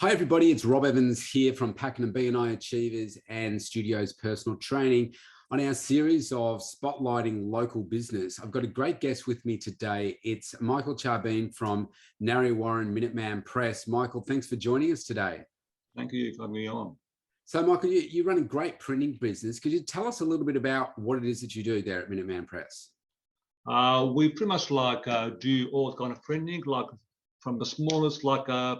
Hi everybody, it's Rob Evans here from Pakenham B&I Achievers and Studios Personal Training on our series of spotlighting local business. I've got a great guest with me today. It's Michael Charbine from Narre Warren, Minuteman Press. Michael, thanks for joining us today. Thank you for having me on. So Michael, you run a great printing business. Could you tell us a little bit about what it is that you do there at Minuteman Press? We pretty much do all kind of printing, like from the smallest,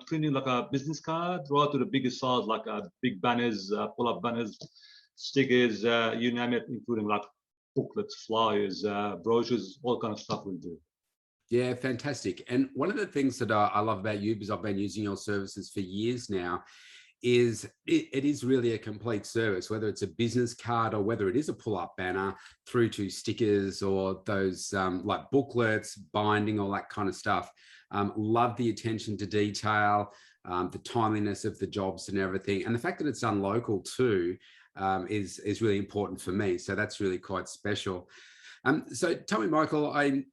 printing like a business card, right to the biggest size, like big banners, pull-up banners, stickers, you name it, including like booklets, flyers, brochures, all kind of stuff we do. Yeah, fantastic. And one of the things that I love about you, because I've been using your services for years now, is it is really a complete service, whether it's a business card or whether it is a pull-up banner through to stickers or those like booklets, binding, all that kind of stuff. Love the attention to detail, the timeliness of the jobs and everything. And the fact that it's done local too is really important for me. So that's really quite special. So tell me, Michael, I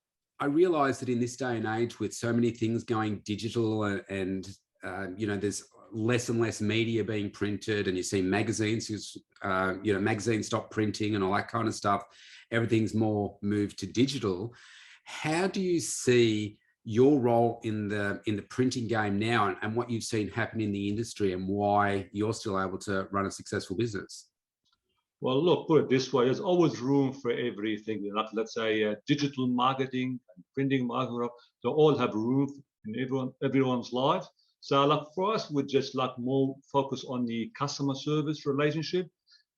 realize that in this day and age with so many things going digital and you know, there's less and less media being printed, and you see magazines, you know, magazines stop printing and all that kind of stuff. Everything's more moved to digital. How do you see your role in the printing game now, and what you've seen happen in the industry, and why you're still able to run a successful business? Well, look, put it this way, there's always room for everything. Like, let's say digital marketing and printing marketing, they all have room in everyone's life. So like for us, we just like more focus on the customer service relationship.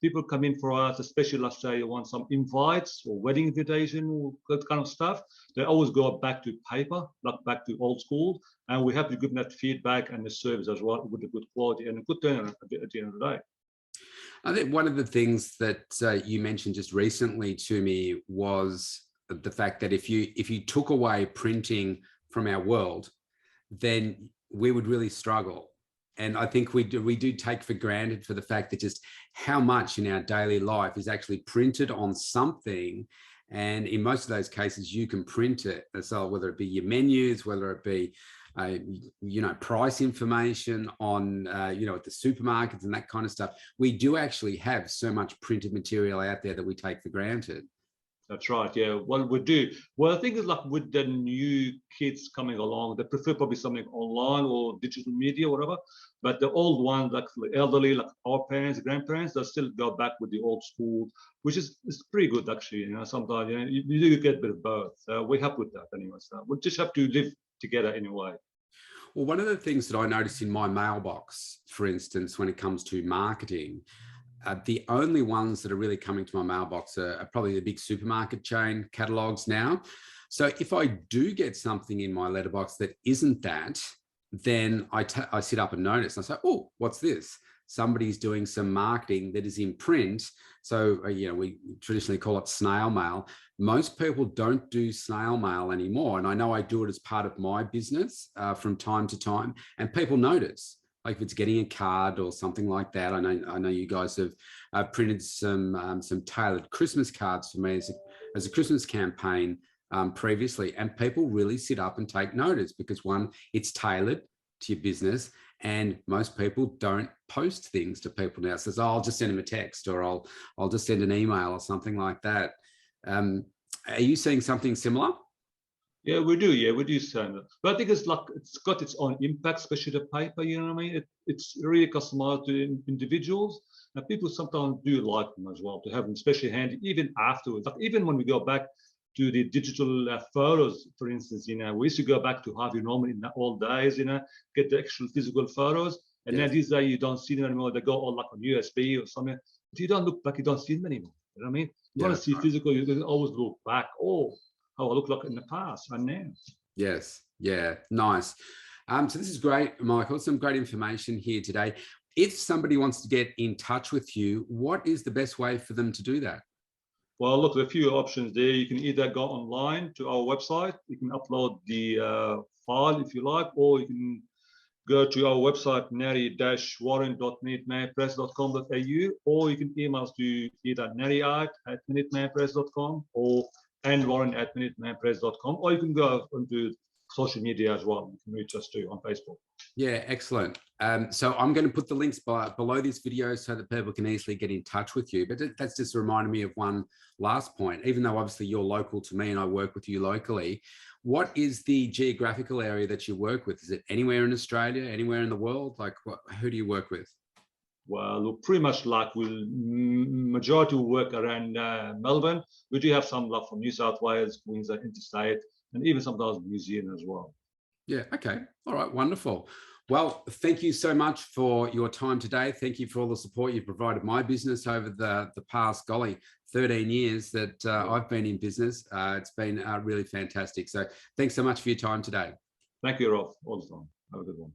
People come in for us, especially let's say you want some invites or wedding invitation or that kind of stuff. They always go back to paper, like back to old school. And we have to give them that feedback and the service as well with a good quality and a good turnaround at the end of the day. I think one of the things that you mentioned just recently to me was the fact that if you took away printing from our world, then we would really struggle. And I think we do take for granted for the fact that just how much in our daily life is actually printed on something. And in most of those cases, you can print it. So whether it be your menus, whether it be, you know, price information on, you know, at the supermarkets and that kind of stuff, we do actually have so much printed material out there that we take for granted. That's right. Yeah. Well, we do. Well, I think it's like with the new kids coming along, they prefer probably something online or digital media, whatever. But the old ones, like the elderly, like our parents, grandparents, they still go back with the old school, which is pretty good actually. You know, sometimes you do get a bit of both. We help with that anyway. So we just have to live together anyway. Well, one of the things that I notice in my mailbox, for instance, when it comes to marketing, the only ones that are really coming to my mailbox are probably the big supermarket chain catalogues now. So if I do get something in my letterbox that isn't that, then I sit up and notice. And I say, oh, what's this? Somebody's doing some marketing that is in print. So, you know, we traditionally call it snail mail. Most people don't do snail mail anymore. And I know I do it as part of my business from time to time, and people notice. Like if it's getting a card or something like that. I know you guys have printed some tailored Christmas cards for me as a Christmas campaign previously, and people really sit up and take notice because one, it's tailored to your business, and most people don't post things to people now. So I'll just send them a text, or I'll just send an email or something like that. Are you seeing something similar? Yeah, we do. Yeah, we do send it. But I think it's like it's got its own impact, especially the paper. You know what I mean? It's really customized to individuals, and people sometimes do like them as well to have them, especially handy even afterwards. Like even when we go back to the digital photos, for instance, you know, we used to go back to Harvey Norman in the old days, you know, get the actual physical photos, and yes. Now these days you don't see them anymore. They go all like on USB or something. But you don't look back, you don't see them anymore. You know what I mean? You want to see physical, you can always look back. Oh, how I look like in the past and now. Yes. Yeah. Nice. So this is great, Michael. Some great information here today. If somebody wants to get in touch with you, what is the best way for them to do that? Well, look, there are a few options there. You can either go online to our website. You can upload the file if you like, or you can go to our website, narre-warren.minutemanpress.com.au, or you can email us to either narreart@minutemanpress.com or warren@minutemanpress.com, or you can go onto social media as well. You can reach us too on Facebook. Yeah, excellent. So I'm going to put the links below this video so that people can easily get in touch with you. But that's just reminded me of one last point. Even though obviously you're local to me and I work with you locally, what is the geographical area that you work with? Is it anywhere in Australia, anywhere in the world? Like, who do you work with? Well, look, pretty much like majority will work around Melbourne. We do have some like from New South Wales, Queensland, interstate, and even sometimes New Zealand as well. Yeah. Okay. All right. Wonderful. Well, thank you so much for your time today. Thank you for all the support you've provided my business over the past, golly, 13 years that I've been in business. It's been really fantastic. So thanks so much for your time today. Thank you, Rolf. All the time. Have a good one.